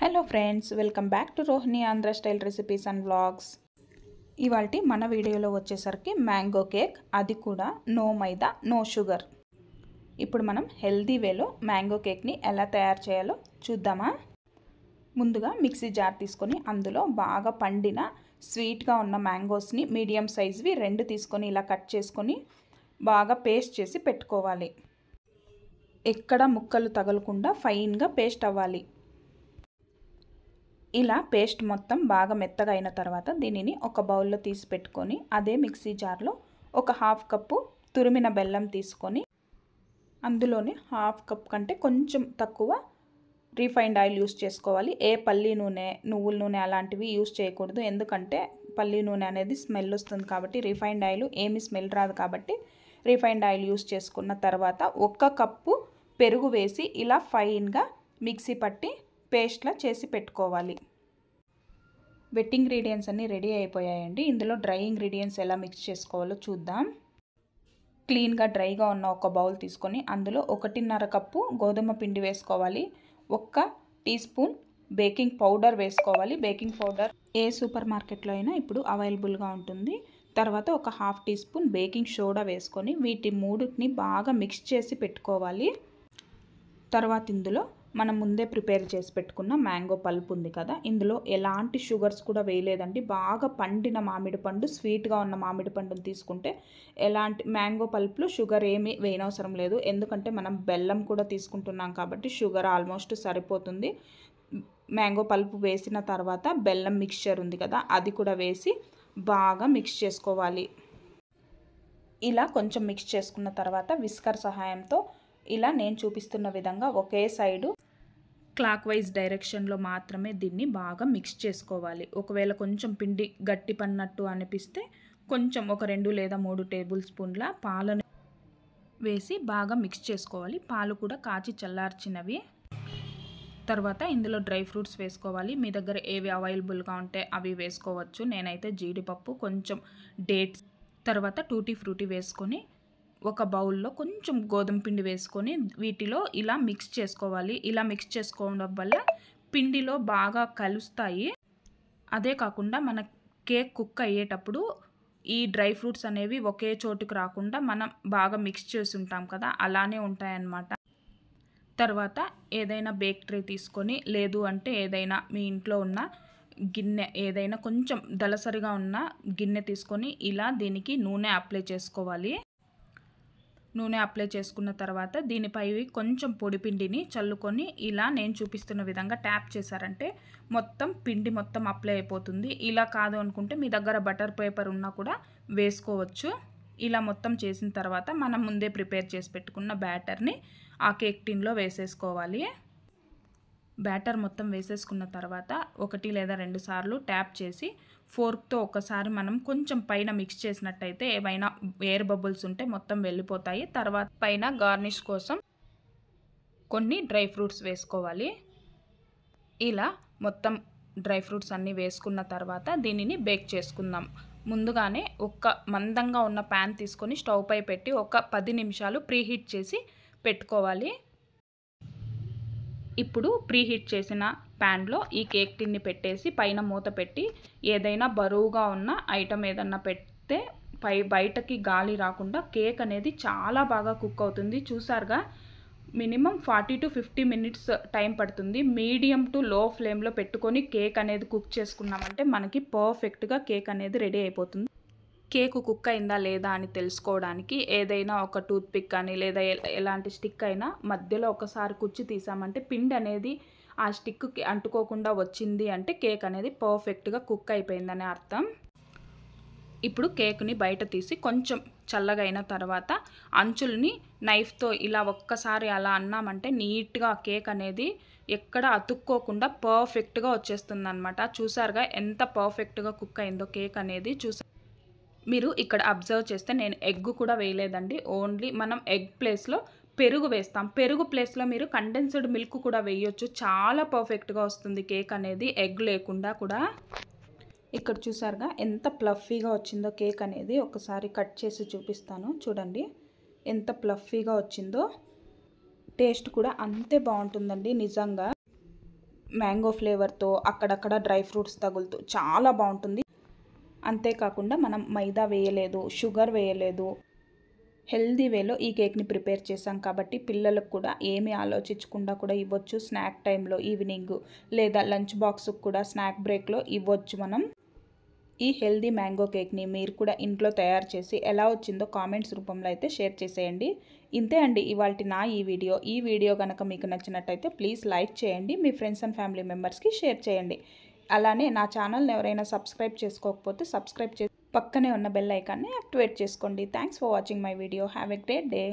Hello friends, welcome back to Rohini Andhra style recipes and vlogs. ఇవాల్టి మన వీడియోలో వచ్చేసరికి మ్యాంగో కేక్, అది కూడా నో మైదా నో షుగర్. ఇప్పుడు మనం హెల్దీ వేలో మ్యాంగో కేక్ని ఎలా తయారు చేయాలో చూద్దామా. ముందుగా మిక్సీ జార్ తీసుకొని అందులో బాగా పండిన స్వీట్గా ఉన్న మ్యాంగోస్ని మీడియం సైజ్వి 2 తీసుకొని ఇలా కట్ చేసుకొని బాగా పేస్ట్ చేసి పెట్టుకోవాలి. ఎక్కడ ముక్కలు తగలకుండా ఫైన్గా పేస్ట్ అవ్వాలి. ఇలా పేస్ట్ మొత్తం బాగా మెత్తగా అయిన తర్వాత దీనిని ఒక బౌల్లో తీసి పెట్టుకొని అదే మిక్సీ జార్లో ఒక 1/2 కప్పు తురిమిన బెల్లం తీసుకొని అందులోనే 1/2 కప్ కంటే కొంచెం తక్కువ రిఫైన్డ్ ఆయిల్ యూస్ చేసుకోవాలి. ఏ పల్లి నూనె, నువ్వుల నూనె అలాంటివి యూస్ చేయకూడదు. ఎందుకంటే పల్లి నూనె అనేది స్మెల్ వస్తుంది కాబట్టి, రిఫైన్డ్ ఆయిల్ ఏమీ స్మెల్ రాదు కాబట్టి రిఫైన్డ్ ఆయిల్ యూస్ చేసుకున్న తర్వాత 1 కప్పు పెరుగు వేసి ఇలా ఫైన్గా మిక్సీ పట్టి పేస్ట్లా చేసి పెట్టుకోవాలి. వెట్ ఇంగ్రీడియంట్స్ అన్నీ రెడీ అయిపోయాయండి. ఇందులో డ్రై ఇంగ్రీడియంట్స్ ఎలా మిక్స్ చేసుకోవాలో చూద్దాం. క్లీన్గా డ్రైగా ఉన్న ఒక బౌల్ తీసుకొని అందులో 1.5 కప్పు గోధుమ పిండి వేసుకోవాలి. 1 టీ స్పూన్ బేకింగ్ పౌడర్ వేసుకోవాలి. బేకింగ్ పౌడర్ ఏ సూపర్ మార్కెట్లో అయినా ఇప్పుడు అవైలబుల్గా ఉంటుంది. తర్వాత 1/2 టీ స్పూన్ బేకింగ్ సోడా వేసుకొని వీటి మూడింటిని బాగా మిక్స్ చేసి పెట్టుకోవాలి. తర్వాత ఇందులో మనం ముందే ప్రిపేర్ చేసి పెట్టుకున్న మ్యాంగో పల్ప్ ఉంది కదా, ఇందులో ఎలాంటి షుగర్స్ కూడా వేయలేదండి. బాగా పండిన మామిడి పండు, స్వీట్గా ఉన్న మామిడి పండుని తీసుకుంటే ఎలాంటి మ్యాంగో పల్ప్లో షుగర్ ఏమీ వేయనవసరం లేదు. ఎందుకంటే మనం బెల్లం కూడా తీసుకుంటున్నాం కాబట్టి షుగర్ ఆల్మోస్ట్ సరిపోతుంది. మ్యాంగో పల్ప్ వేసిన తర్వాత బెల్లం మిక్స్చర్ ఉంది కదా, అది కూడా వేసి బాగా మిక్స్ చేసుకోవాలి. ఇలా కొంచెం మిక్స్ చేసుకున్న తర్వాత విస్కర్ సహాయంతో ఇలా నేను చూపిస్తున్న విధంగా ఒకే సైడు క్లాక్ వైజ్ డైరెక్షన్లో మాత్రమే దీన్ని బాగా మిక్స్ చేసుకోవాలి. ఒకవేళ కొంచెం పిండి గట్టి పడినట్టు అనిపిస్తే కొంచెం ఒక 2 లేదా 3 టేబుల్ స్పూన్ల పాలను వేసి బాగా మిక్స్ చేసుకోవాలి. పాలు కూడా కాచి చల్లార్చినవి. తర్వాత ఇందులో డ్రై ఫ్రూట్స్ వేసుకోవాలి. మీ దగ్గర ఏవి అవైలబుల్గా ఉంటే అవి వేసుకోవచ్చు. నేనైతే జీడిపప్పు, కొంచెం డేట్స్, తర్వాత టూటీ ఫ్రూటీ వేసుకొని ఒక బౌల్లో కొంచెం గోధుమ పిండి వేసుకొని వీటిలో ఇలా మిక్స్ చేసుకోవాలి. ఇలా మిక్స్ చేసుకోవడం వల్ల పిండిలో బాగా కలుస్తాయి. అదే కాకుండా మన కేక్ కుక్ అయ్యేటప్పుడు ఈ డ్రై ఫ్రూట్స్ అనేవి ఒకే చోటుకు రాకుండా మనం బాగా మిక్స్ చేసి ఉంటాం కదా, అలానే ఉంటాయన్నమాట. తర్వాత ఏదైనా బేక్ ట్రే తీసుకొని, లేదు అంటే ఏదైనా మీ ఇంట్లో ఉన్న గిన్నె, ఏదైనా కొంచెం దళసరిగా ఉన్న గిన్నె తీసుకొని ఇలా దీనికి నూనె అప్లై చేసుకోవాలి. నూనె అప్లై చేసుకున్న తర్వాత దీనిపై కొంచెం పొడి పిండిని చల్లుకొని ఇలా నేను చూపిస్తున్న విధంగా ట్యాప్ చేశారంటే మొత్తం పిండి మొత్తం అప్లై అయిపోతుంది. ఇలా కాదు అనుకుంటే మీ దగ్గర బటర్ పేపర్ ఉన్నా కూడా వేసుకోవచ్చు. ఇలా మొత్తం చేసిన తర్వాత మనం ముందే ప్రిపేర్ చేసి పెట్టుకున్న బ్యాటర్ని ఆ కేక్ టిన్లో వేసేసుకోవాలి. బ్యాటర్ మొత్తం వేసేసుకున్న తర్వాత 1 లేదా 2 సార్లు ట్యాప్ చేసి ఫోర్క్తో ఒకసారి మనం కొంచెం పైన మిక్స్ చేసినట్టయితే ఏవైనా ఎయిర్ బబుల్స్ ఉంటే మొత్తం వెళ్ళిపోతాయి. తర్వాత పైన గార్నిష్ కోసం కొన్ని డ్రై ఫ్రూట్స్ వేసుకోవాలి. ఇలా మొత్తం డ్రై ఫ్రూట్స్ అన్నీ వేసుకున్న తర్వాత దీనిని బేక్ చేసుకుందాం. ముందుగానే ఒక మందంగా ఉన్న ప్యాన్ తీసుకొని స్టవ్ పై పెట్టి ఒక 10 నిమిషాలు ప్రీహీట్ చేసి పెట్టుకోవాలి. ఇప్పుడు ప్రీహీట్ చేసిన ప్యాన్లో ఈ కేక్ టిన్ని పెట్టేసి పైన మూత పెట్టి ఏదైనా బరువుగా ఉన్న ఐటమ్ ఏదన్నా పెడితే బయటకి గాలి రాకుండా కేక్ అనేది చాలా బాగా కుక్ అవుతుంది. చూసారుగా, మినిమం 40 to 50 మినిట్స్ టైం పడుతుంది. మీడియం టు లో ఫ్లేమ్లో పెట్టుకొని కేక్ అనేది కుక్ చేసుకున్నామంటే మనకి పర్ఫెక్ట్గా కేక్ అనేది రెడీ అయిపోతుంది. కేకు కుక్ అయిందా లేదా అని తెలుసుకోవడానికి ఏదైనా ఒక టూత్ పిక్ కానీ లేదా ఎలాంటి స్టిక్ అయినా మధ్యలో ఒకసారి కుచ్చి తీసామంటే పిండి అనేది ఆ స్టిక్కి అంటుకోకుండా వచ్చింది అంటే కేక్ అనేది పర్ఫెక్ట్గా కుక్ అయిపోయిందని అర్థం. ఇప్పుడు కేక్ని బయట తీసి కొంచెం చల్లగా అయిన తర్వాత అంచుల్ని నైఫ్తో ఇలా ఒక్కసారి అలా అన్నామంటే నీట్గా కేక్ అనేది ఎక్కడ అతుక్కోకుండా పర్ఫెక్ట్గా వచ్చేస్తుంది అనమాట. చూసారుగా ఎంత పర్ఫెక్ట్గా కుక్ అయిందో కేక్ అనేది. మీరు ఇక్కడ అబ్జర్వ్ చేస్తే నేను ఎగ్ కూడా వేయలేదండి. ఓన్లీ మనం ఎగ్ ప్లేస్లో పెరుగు వేస్తాం. పెరుగు ప్లేస్లో మీరు కండెన్స్డ్ మిల్క్ కూడా వేయొచ్చు. చాలా పర్ఫెక్ట్గా వస్తుంది కేక్ అనేది ఎగ్ లేకుండా కూడా. ఇక్కడ చూసారుగా ఎంత ప్లఫీగా వచ్చిందో కేక్ అనేది. ఒకసారి కట్ చేసి చూపిస్తాను చూడండి ఎంత ప్లఫీగా వచ్చిందో. టేస్ట్ కూడా అంతే బాగుంటుందండి నిజంగా. మ్యాంగో ఫ్లేవర్తో అక్కడక్కడ డ్రై ఫ్రూట్స్ తగులుతూ చాలా బాగుంటుంది. అంతేకాకుండా మనం మైదా వేయలేదు, షుగర్ వేయలేదు, హెల్దీ వేలో ఈ కేక్ని ప్రిపేర్ చేసాం కాబట్టి పిల్లలకు కూడా ఏమీ ఆలోచించకుండా కూడా ఇవ్వచ్చు. స్నాక్ టైంలో ఈవినింగ్ లేదా లంచ్ బాక్స్కి కూడా స్నాక్ బ్రేక్లో ఇవ్వచ్చు మనం. ఈ హెల్దీ మ్యాంగో కేక్ని మీరు కూడా ఇంట్లో తయారు చేసి ఎలా వచ్చిందో కామెంట్స్ రూపంలో అయితే షేర్ చేసేయండి. ఇంతే అండి ఇవాల్టి నా ఈ వీడియో కనుక మీకు నచ్చినట్టయితే ప్లీజ్ లైక్ చేయండి, మీ ఫ్రెండ్స్ అండ్ ఫ్యామిలీ మెంబర్స్కి షేర్ చేయండి. అలానే నా ఛానల్ని ఎవరైనా సబ్స్క్రైబ్ చేసుకోకపోతే సబ్స్క్రైబ్ చేసి పక్కనే ఉన్న బెల్ ఐకాన్ని యాక్టివేట్ చేసుకోండి. Thanks for watching my video. Have a great day.